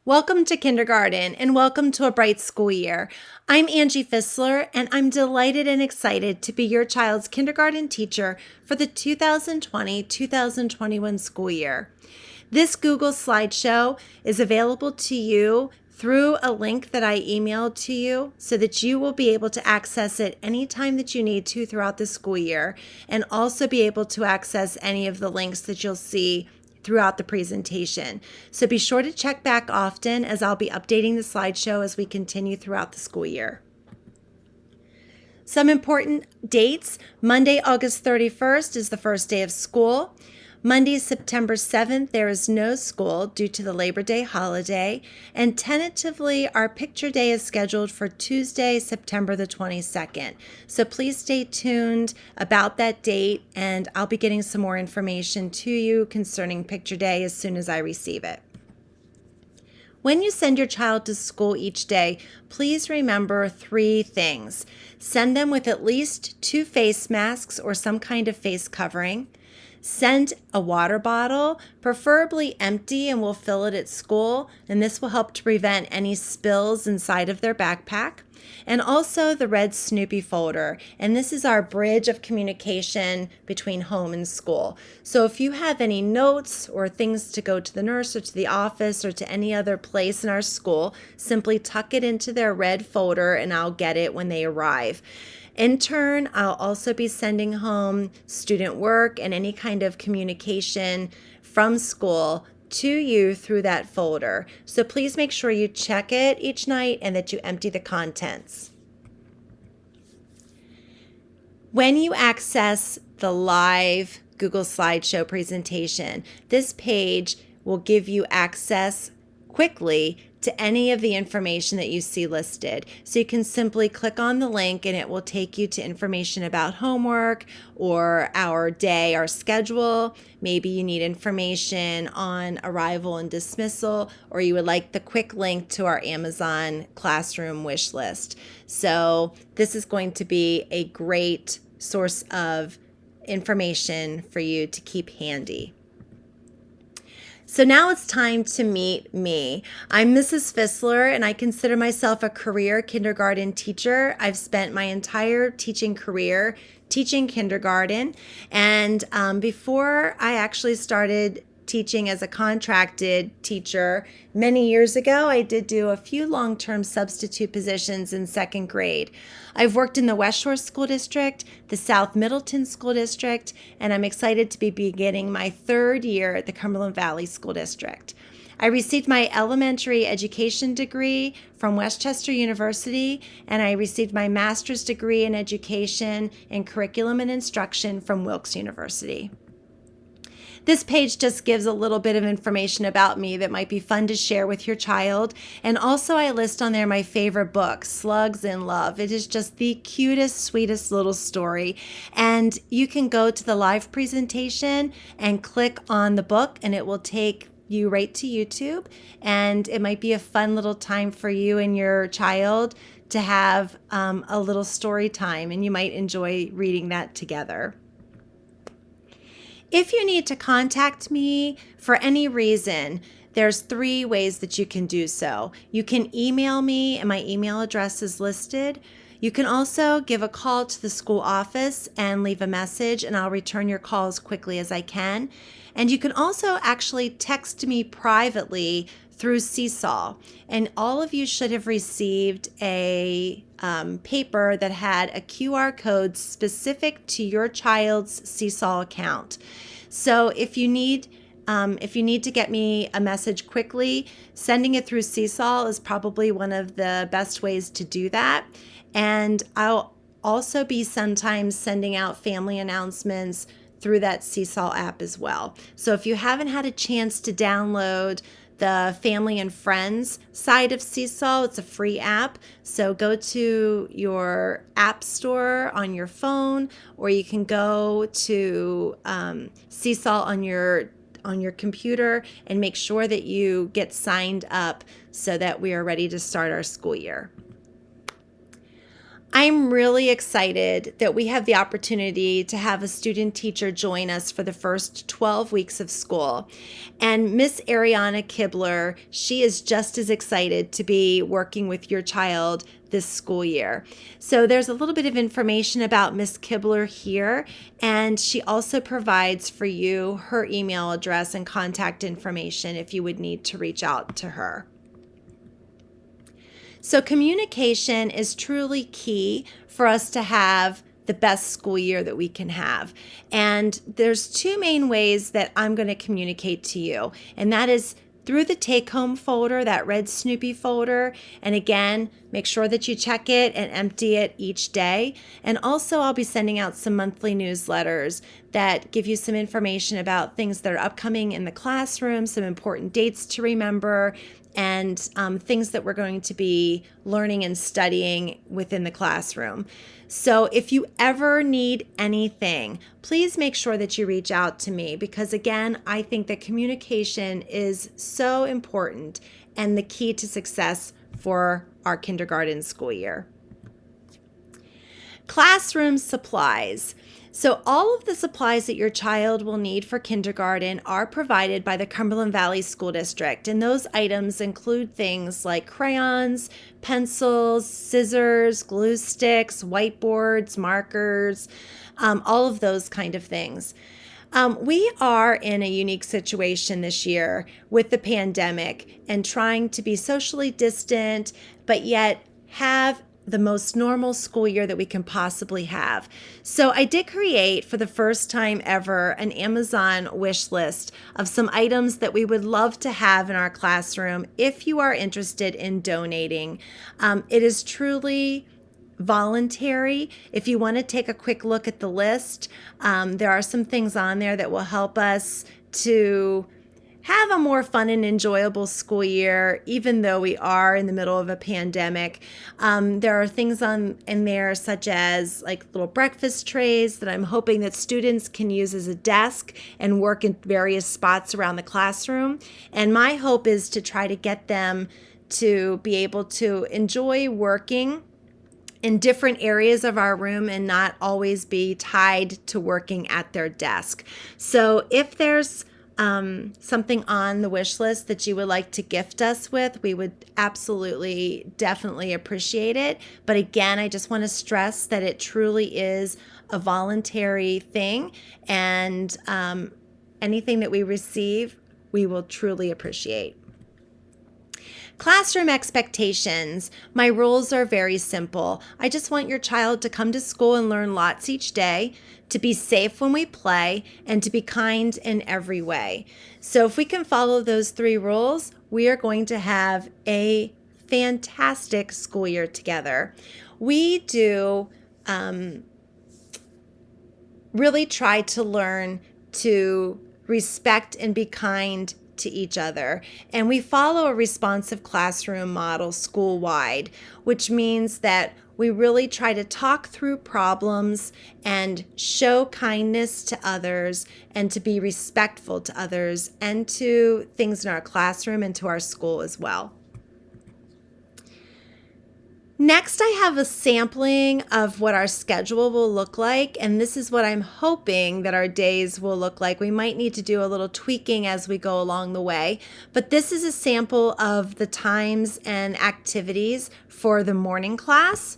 Welcome to kindergarten and welcome to a bright school year. I'm Angie Fisler and I'm delighted and excited to be your child's kindergarten teacher for the 2020-2021 school year. This Google slideshow is available to you through a link that I emailed to you so that you will be able to access it anytime that you need to throughout the school year and also be able to access any of the links that you'll see throughout the presentation. So be sure to check back often as I'll be updating the slideshow as we continue throughout the school year. Some important dates. Monday, August 31st is the first day of school. Monday, September 7th, there is no school due to the Labor Day holiday, and tentatively our picture day is scheduled for Tuesday, September the 22nd. So please stay tuned about that date, and I'll be getting some more information to you concerning picture day as soon as I receive it. When you send your child to school each day, please remember 3 things. Send them with at least 2 face masks or some kind of face covering. Send a water bottle, preferably empty, and we'll fill it at school, and this will help to prevent any spills inside of their backpack. And also the red Snoopy folder, and this is our bridge of communication between home and school. So if you have any notes or things to go to the nurse or to the office or to any other place in our school, simply tuck it into their red folder and I'll get it when they arrive. In turn, I'll also be sending home student work and any kind of communication from school to you through that folder. So please make sure you check it each night and that you empty the contents. When you access the live Google Slideshow presentation, this page will give you access quickly to any of the information that you see listed. So you can simply click on the link and it will take you to information about homework or our day, our schedule. Maybe you need information on arrival and dismissal, or you would like the quick link to our Amazon classroom wish list. So this is going to be a great source of information for you to keep handy. So now it's time to meet me. I'm Mrs. Fisler, and I consider myself a career kindergarten teacher. I've spent my entire teaching career teaching kindergarten, and before I actually started teaching as a contracted teacher many years ago, I did do a few long-term substitute positions in 2nd grade. I've worked in the West Shore School District, the South Middleton School District, and I'm excited to be beginning my 3rd year at the Cumberland Valley School District. I received my elementary education degree from Westchester University, and I received my master's degree in education and curriculum and instruction from Wilkes University. This page just gives a little bit of information about me that might be fun to share with your child. And also I list on there my favorite book, Slugs in Love. It is just the cutest, sweetest little story. And you can go to the live presentation and click on the book and it will take you right to YouTube. And it might be a fun little time for you and your child to have a little story time, and you might enjoy reading that together. If you need to contact me for any reason, there's 3 ways that you can do so. You can email me, and my email address is listed. You can also give a call to the school office and leave a message, and I'll return your call as quickly as I can. And you can also actually text me privately through Seesaw. And all of you should have received a paper that had a QR code specific to your child's Seesaw account. So if you need to get me a message quickly, sending it through Seesaw is probably one of the best ways to do that. And I'll also be sometimes sending out family announcements through that Seesaw app as well. So if you haven't had a chance to download the Family and Friends side of Seesaw, it's a free app. So go to your app store on your phone, or you can go to Seesaw on your computer and make sure that you get signed up so that we are ready to start our school year. I'm really excited that we have the opportunity to have a student teacher join us for the first 12 weeks of school. And Miss Ariana Kibler, she is just as excited to be working with your child this school year. So there's a little bit of information about Miss Kibler here, and she also provides for you her email address and contact information if you would need to reach out to her. So communication is truly key for us to have the best school year that we can have. And there's two main ways that I'm going to communicate to you, and that is through the take-home folder, that red Snoopy folder. And again, make sure that you check it and empty it each day. And also, I'll be sending out some monthly newsletters that give you some information about things that are upcoming in the classroom, some important dates to remember, and things that we're going to be learning and studying within the classroom. So if you ever need anything, please make sure that you reach out to me, because again, I think that communication is so important and the key to success for our kindergarten school year. Classroom supplies. So all of the supplies that your child will need for kindergarten are provided by the Cumberland Valley School District. And those items include things like crayons, pencils, scissors, glue sticks, whiteboards, markers, all of those kind of things. We are in a unique situation this year with the pandemic and trying to be socially distant, but yet have the most normal school year that we can possibly have. So I did create, for the first time ever, an Amazon wish list of some items that we would love to have in our classroom if you are interested in donating. It is truly voluntary. If you want to take a quick look at the list, there are some things on there that will help us to have a more fun and enjoyable school year, even though we are in the middle of a pandemic. There are things in there such as like little breakfast trays that I'm hoping that students can use as a desk and work in various spots around the classroom. And my hope is to try to get them to be able to enjoy working in different areas of our room and not always be tied to working at their desk. So if there's something on the wish list that you would like to gift us with, we would absolutely, definitely appreciate it. But again, I just want to stress that it truly is a voluntary thing, and anything that we receive, we will truly appreciate. Classroom expectations. My rules are very simple. I just want your child to come to school and learn lots each day, to be safe when we play, and to be kind in every way. So if we can follow those three rules, we are going to have a fantastic school year together. We do really try to learn to respect and be kind to each other. And we follow a responsive classroom model school-wide, which means that we really try to talk through problems and show kindness to others and to be respectful to others and to things in our classroom and to our school as well. Next, I have a sampling of what our schedule will look like, and this is what I'm hoping that our days will look like. We might need to do a little tweaking as we go along the way, but this is a sample of the times and activities for the morning class,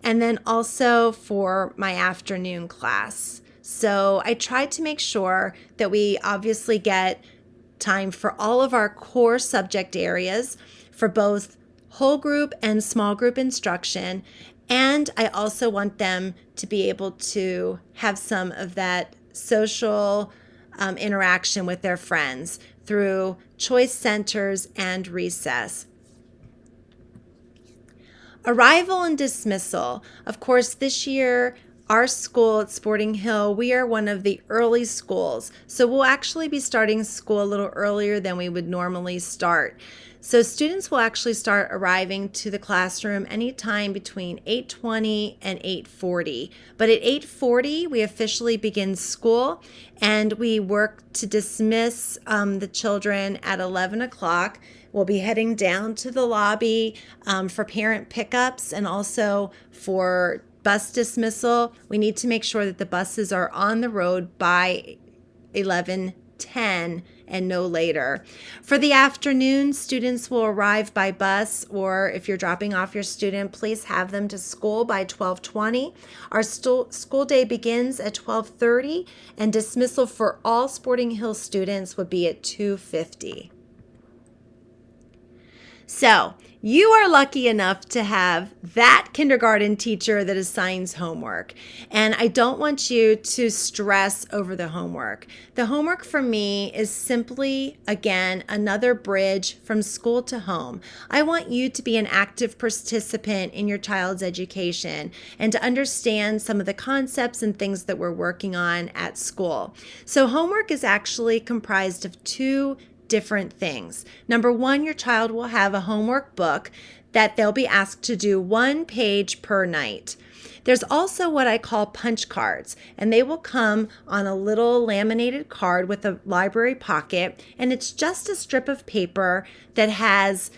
and then also for my afternoon class. So I tried to make sure that we obviously get time for all of our core subject areas for both whole group and small group instruction. And I also want them to be able to have some of that social interaction with their friends through choice centers and recess. Arrival and dismissal. Of course, this year our school at Sporting Hill, we are one of the early schools. So we'll actually be starting school a little earlier than we would normally start. So students will actually start arriving to the classroom anytime between 8:20 and 8:40. But at 8:40, we officially begin school, and we work to dismiss the children at 11 o'clock. We'll be heading down to the lobby for parent pickups and also for bus dismissal. We need to make sure that the buses are on the road by 11:10 and no later. For the afternoon, students will arrive by bus, or if you're dropping off your student, please have them to school by 12:20. Our school day begins at 12:30, and dismissal for all Sporting Hill students would be at 2:50. So you are lucky enough to have that kindergarten teacher that assigns homework. And I don't want you to stress over the homework. The homework for me is simply, again, another bridge from school to home. I want you to be an active participant in your child's education and to understand some of the concepts and things that we're working on at school. So homework is actually comprised of two different things. Number one, your child will have a homework book that they'll be asked to do 1 page per night. There's also what I call punch cards, and they will come on a little laminated card with a library pocket, and it's just a strip of paper that has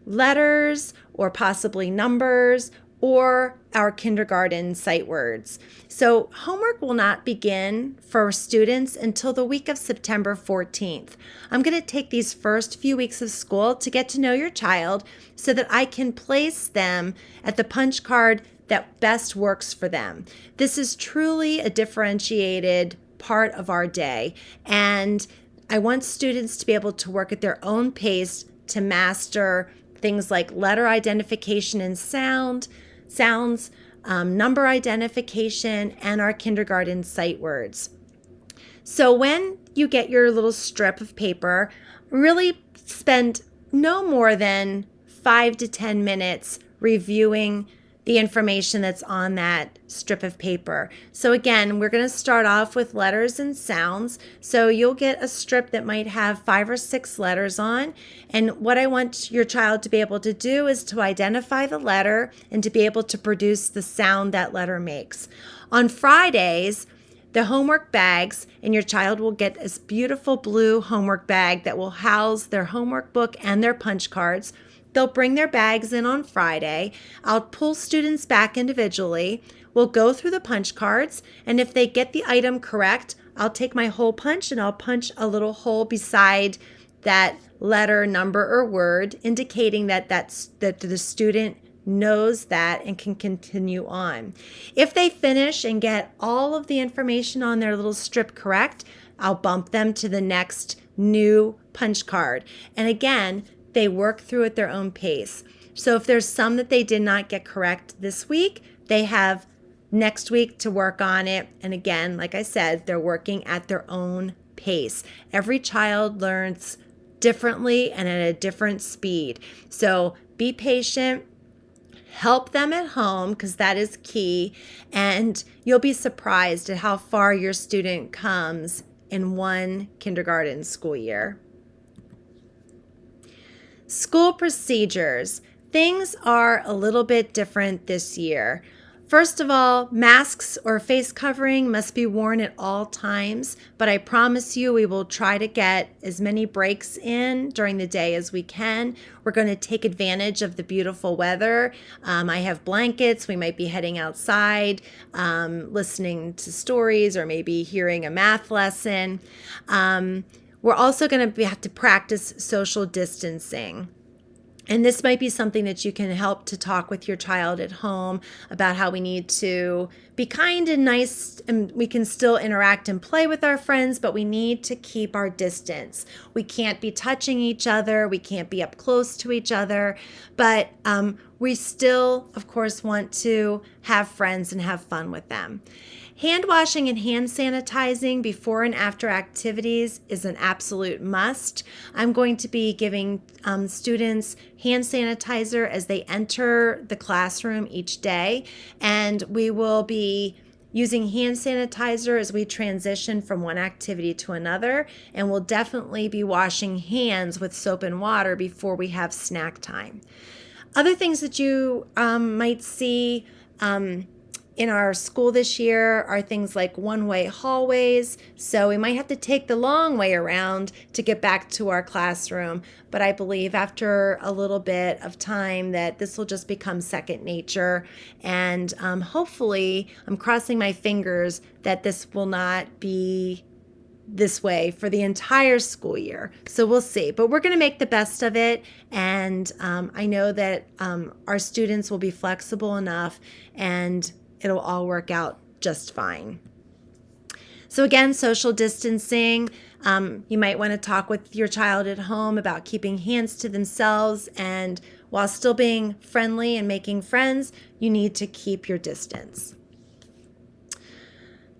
letters or possibly numbers or our kindergarten sight words. So homework will not begin for students until the week of September 14th. I'm going to take these first few weeks of school to get to know your child so that I can place them at the punch card that best works for them. This is truly a differentiated part of our day, and I want students to be able to work at their own pace to master things like letter identification and sounds, number identification, and our kindergarten sight words. So when you get your little strip of paper, really spend no more than 5 to 10 minutes reviewing the information that's on that strip of paper. So again, we're going to start off with letters and sounds. So you'll get a strip that might have 5 or 6 letters on. And what I want your child to be able to do is to identify the letter and to be able to produce the sound that letter makes. On Fridays, the homework bags, and your child will get this beautiful blue homework bag that will house their homework book and their punch cards. They'll bring their bags in on Friday. I'll pull students back individually. We'll go through the punch cards, and if they get the item correct, I'll take my hole punch and I'll punch a little hole beside that letter, number, or word, indicating that the student knows that and can continue on. If they finish and get all of the information on their little strip correct, I'll bump them to the next new punch card. And again, they work through at their own pace. So if there's some that they did not get correct this week, they have next week to work on it. And again, like I said, they're working at their own pace. Every child learns differently and at a different speed. So be patient. Help them at home, because that is key. And you'll be surprised at how far your student comes in one kindergarten school year. School procedures. Things are a little bit different this year. First of all, masks or face covering must be worn at all times, but I promise you we will try to get as many breaks in during the day as we can. We're going to take advantage of the beautiful weather. I have blankets. We might be heading outside, listening to stories, or maybe hearing a math lesson. We're also going to have to practice social distancing. And this might be something that you can help to talk with your child at home about how we need to be kind and nice, and we can still interact and play with our friends, but we need to keep our distance. We can't be touching each other. We can't be up close to each other, but we still, of course, want to have friends and have fun with them. Hand washing and hand sanitizing before and after activities is an absolute must. I'm going to be giving students hand sanitizer as they enter the classroom each day, and we will be using hand sanitizer as we transition from one activity to another, and we'll definitely be washing hands with soap and water before we have snack time. Other things that you might see in our school this year are things like one-way hallways. So we might have to take the long way around to get back to our classroom. But I believe after a little bit of time that this will just become second nature. And hopefully, I'm crossing my fingers that this will not be this way for the entire school year. So we'll see. But we're going to make the best of it. And I know that our students will be flexible enough and it'll all work out just fine. So again, social distancing. You might want to talk with your child at home about keeping hands to themselves. And while still being friendly and making friends, you need to keep your distance.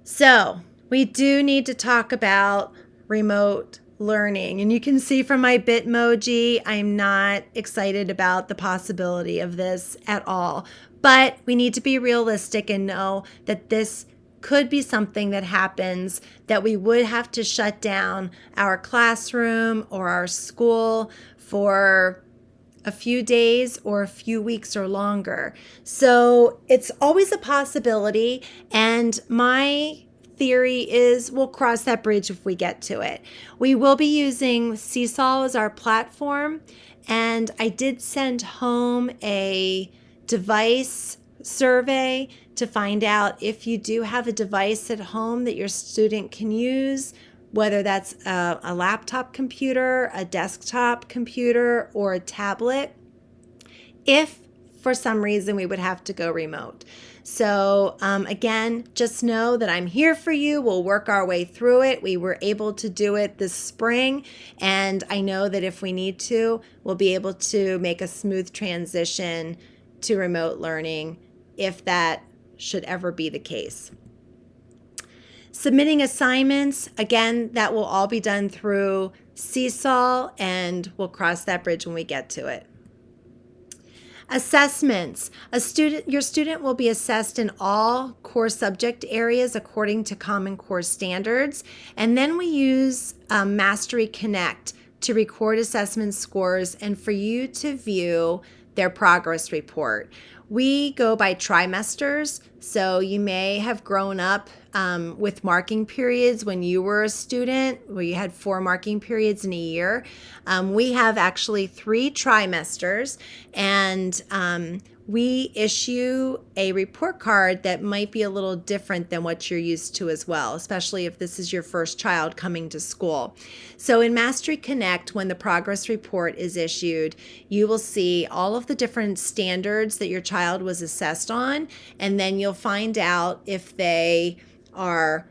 So we do need to talk about remote learning. And you can see from my Bitmoji, I'm not excited about the possibility of this at all. But we need to be realistic and know that this could be something that happens, that we would have to shut down our classroom or our school for a few days or a few weeks or longer. So it's always a possibility. And my theory is we'll cross that bridge if we get to it. We will be using Seesaw as our platform. And I did send home a device survey to find out if you do have a device at home that your student can use, whether that's a laptop computer, a desktop computer, or a tablet, if for some reason we would have to go remote. So again, just know that I'm here for you. We'll work our way through it. We were able to do it this spring, and I know that if we need to, we'll be able to make a smooth transition to remote learning if that should ever be the case. Submitting assignments, again, that will all be done through Seesaw, and we'll cross that bridge when we get to it. Assessments. Your student will be assessed in all core subject areas according to Common Core standards, and then we use Mastery Connect to record assessment scores and for you to view their progress report. We go by trimesters, so you may have grown up with marking periods when you were a student, where you had 4 marking periods in a year. We have actually 3 trimesters, and we issue a report card that might be a little different than what you're used to as well, especially if this is your first child coming to school. So in Mastery Connect, when the progress report is issued, you will see all of the different standards that your child was assessed on, and then you'll find out if they are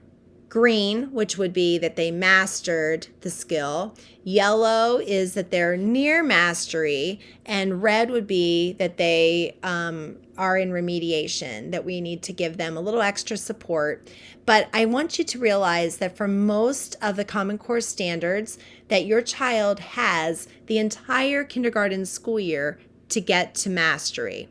green, which would be that they mastered the skill. Yellow is that they're near mastery, and red would be that they are in remediation, that we need to give them a little extra support. But I want you to realize that for most of the Common Core standards, that your child has the entire kindergarten school year to get to mastery.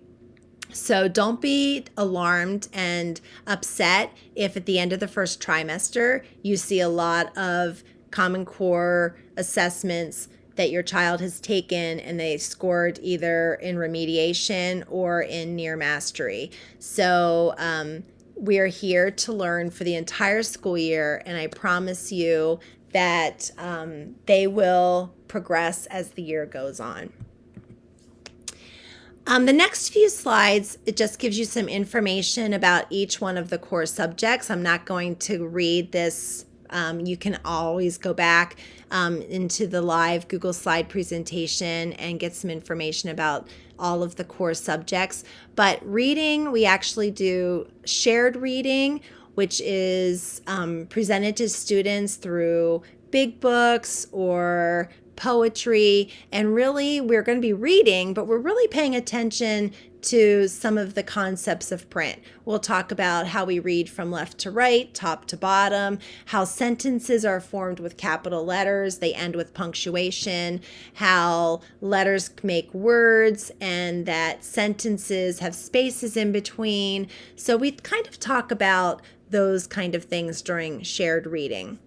So don't be alarmed and upset if at the end of the first trimester you see a lot of Common Core assessments that your child has taken and they scored either in remediation or in near mastery. So we're here to learn for the entire school year, and I promise you that they will progress as the year goes on. The next few slides, it just gives you some information about each one of the core subjects. I'm not going to read this. You can always go back into the live Google slide presentation and get some information about all of the core subjects. But reading, we actually do shared reading, which is presented to students through big books or poetry, and really we're going to be reading, but we're really paying attention to some of the concepts of print. We'll talk about how we read from left to right, top to bottom, how sentences are formed with capital letters, they end with punctuation, how letters make words, and that sentences have spaces in between. So we kind of talk about those kind of things during shared reading.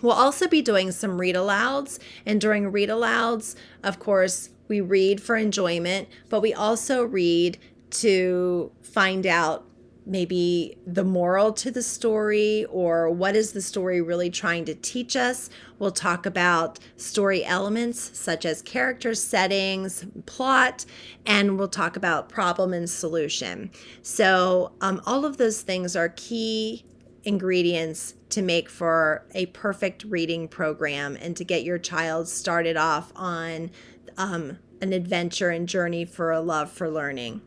We'll also be doing some read alouds, and during read alouds, of course, we read for enjoyment, but we also read to find out maybe the moral to the story, or what is the story really trying to teach us. We'll talk about story elements such as character settings, plot, and we'll talk about problem and solution. So all of those things are key ingredients to make for a perfect reading program and to get your child started off on an adventure and journey for a love for learning.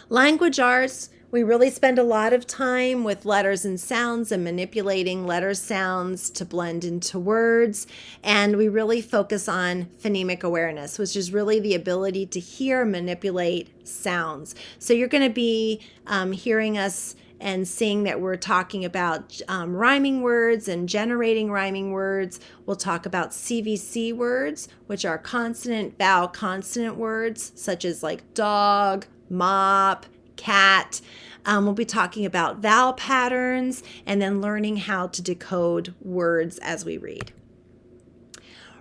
Language arts, we really spend a lot of time with letters and sounds and manipulating letter sounds to blend into words. And we really focus on phonemic awareness, which is really the ability to hear and manipulate sounds. So you're going to be hearing us and seeing that we're talking about rhyming words and generating rhyming words. We'll talk about CVC words, which are consonant, vowel, consonant words, such as like dog, mop, cat. We'll be talking about vowel patterns and then learning how to decode words as we read.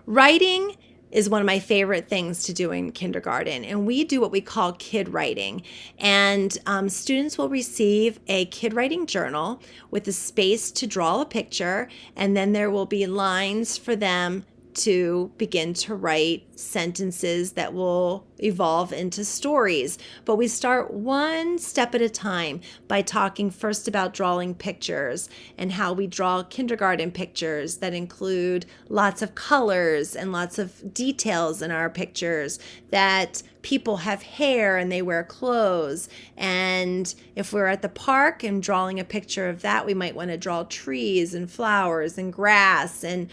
Writing is one of my favorite things to do in kindergarten, and we do what we call kid writing. And students will receive a kid writing journal with a space to draw a picture, and then there will be lines for them to begin to write sentences that will evolve into stories. But we start one step at a time by talking first about drawing pictures and how we draw kindergarten pictures that include lots of colors and lots of details in our pictures, that people have hair and they wear clothes. And if we're at the park and drawing a picture of that, we might want to draw trees and flowers and grass, and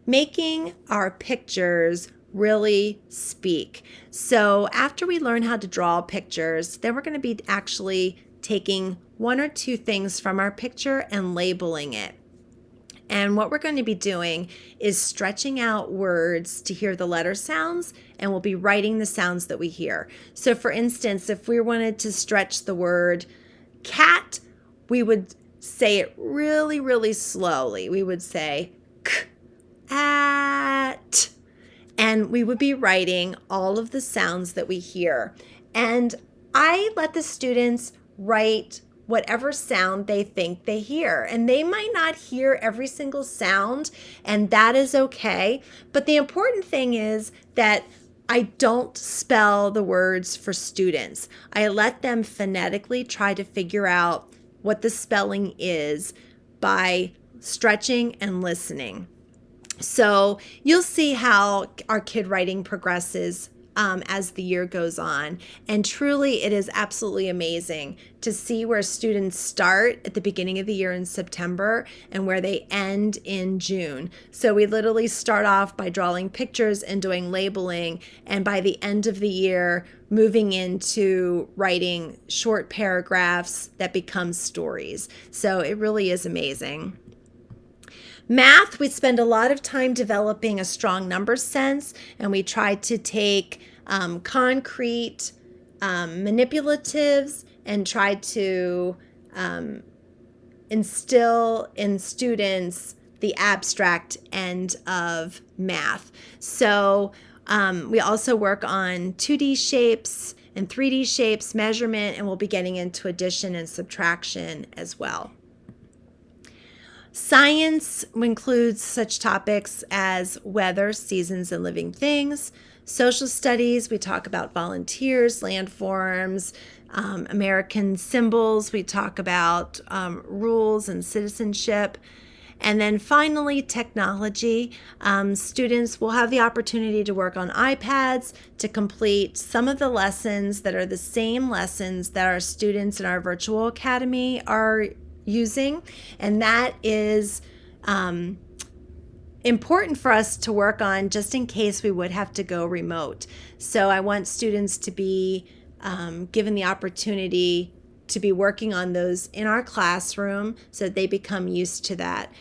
making our pictures really speak. So after we learn how to draw pictures, then we're going to be actually taking one or two things from our picture and labeling it. And what we're going to be doing is stretching out words to hear the letter sounds, and we'll be writing the sounds that we hear. So for instance, if we wanted to stretch the word cat, we would say it really, really slowly. We would say k, at, and we would be writing all of the sounds that we hear. And I let the students write whatever sound they think they hear. And they might not hear every single sound, and that is okay. But the important thing is that I don't spell the words for students. I let them phonetically try to figure out what the spelling is by stretching and listening. So you'll see how our kid writing progresses as the year goes on. And truly, it is absolutely amazing to see where students start at the beginning of the year in September and where they end in June. So we literally start off by drawing pictures and doing labeling, and by the end of the year, moving into writing short paragraphs that become stories. So it really is amazing. Math, we spend a lot of time developing a strong number sense, and we try to take concrete manipulatives and try to instill in students the abstract end of math. So we also work on 2D shapes and 3D shapes, measurement, and we'll be getting into addition and subtraction as well. Science includes such topics as weather, seasons, and living things. Social studies, we talk about volunteers, landforms, American symbols. We talk about rules and citizenship. And then finally, technology. Students will have the opportunity to work on iPads to complete some of the lessons that are the same lessons that our students in our virtual academy are using, and that is important for us to work on just in case we would have to go remote. So I want students to be given the opportunity to be working on those in our classroom so that they become used to that.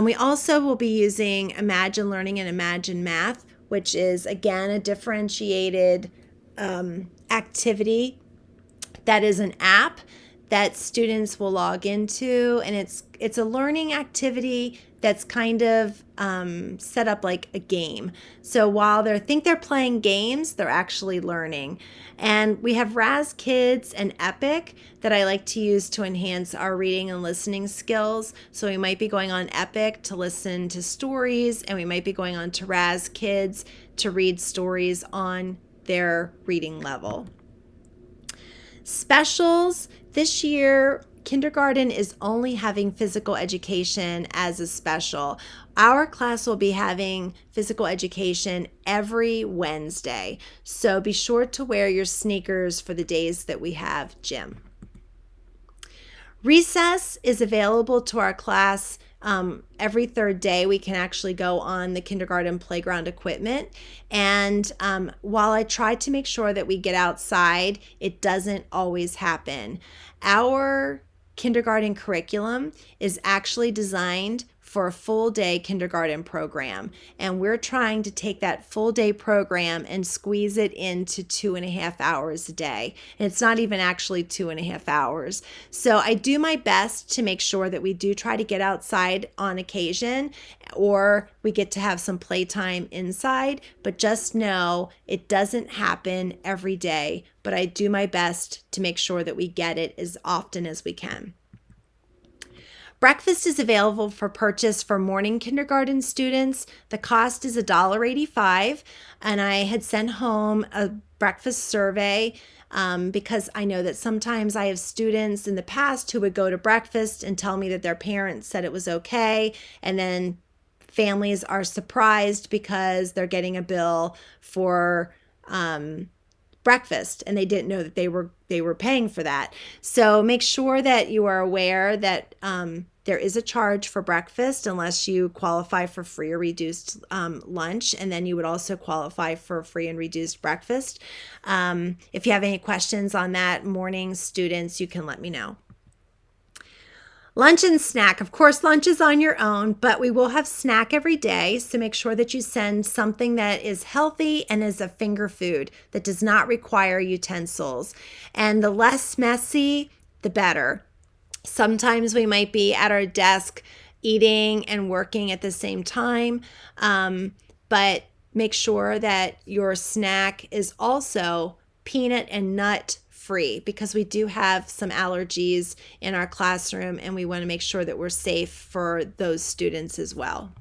We also will be using Imagine Learning and Imagine Math, which is again a differentiated activity that is an app that students will log into, and it's a learning activity that's kind of set up like a game. So while they think they're playing games, they're actually learning. And we have Raz Kids and Epic that I like to use to enhance our reading and listening skills. So we might be going on Epic to listen to stories, and we might be going on to Raz Kids to read stories on their reading level. Specials. This year, kindergarten is only having physical education as a special. Our class will be having physical education every Wednesday. So be sure to wear your sneakers for the days that we have gym. Recess is available to our class every third day. We can actually go on the kindergarten playground equipment. And while I try to make sure that we get outside, it doesn't always happen. Our kindergarten curriculum is actually designed for a full day kindergarten program. And we're trying to take that full day program and squeeze it into 2.5 hours a day. And it's not even actually 2.5 hours. So I do my best to make sure that we do try to get outside on occasion, or we get to have some playtime inside. But just know it doesn't happen every day. But I do my best to make sure that we get it as often as we can. Breakfast is available for purchase for morning kindergarten students. The cost is $1.85, and I had sent home a breakfast survey because I know that sometimes I have students in the past who would go to breakfast and tell me that their parents said it was okay, and then families are surprised because they're getting a bill for breakfast and they didn't know that they were paying for that. So make sure that you are aware that there is a charge for breakfast unless you qualify for free or reduced lunch, and then you would also qualify for free and reduced breakfast. If you have any questions on that, morning students, you can let me know. Lunch and snack. Of course, lunch is on your own, but we will have snack every day. So make sure that you send something that is healthy and is a finger food that does not require utensils. And the less messy, the better. Sometimes we might be at our desk eating and working at the same time, but make sure that your snack is also peanut and nut free, because we do have some allergies in our classroom and we want to make sure that we're safe for those students as well.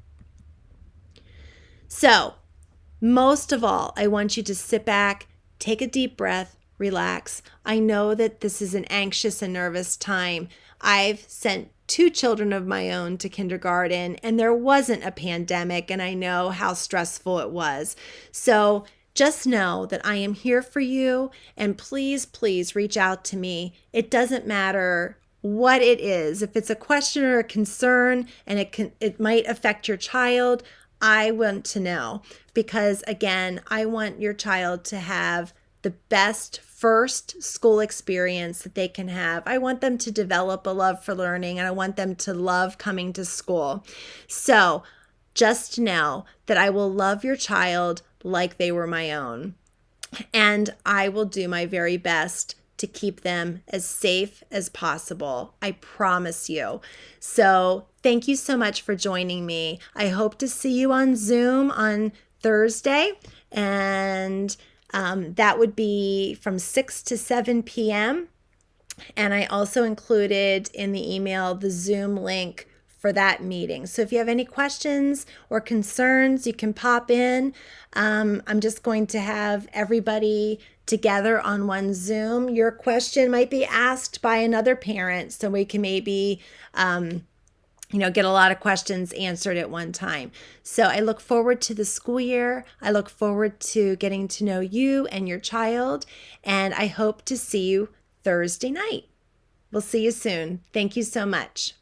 So, most of all, I want you to sit back, take a deep breath, relax. I know that this is an anxious and nervous time. I've sent 2 children of my own to kindergarten and there wasn't a pandemic, and I know how stressful it was. So just know that I am here for you, and please, please reach out to me. It doesn't matter what it is. If it's a question or a concern and it might affect your child, I want to know, because again, I want your child to have the best first school experience that they can have. I want them to develop a love for learning, and I want them to love coming to school. So just know that I will love your child like they were my own, and I will do my very best to keep them as safe as possible. I promise you. So thank you so much for joining me. I hope to see you on Zoom on Thursday, and that would be from 6 to 7 p.m. And I also included in the email the Zoom link for that meeting. So if you have any questions or concerns, you can pop in. I'm just going to have everybody together on one Zoom. Your question might be asked by another parent, so we can maybe get a lot of questions answered at one time. So I look forward to the school year. I look forward to getting to know you and your child, and I hope to see you Thursday night. We'll see you soon. Thank you so much.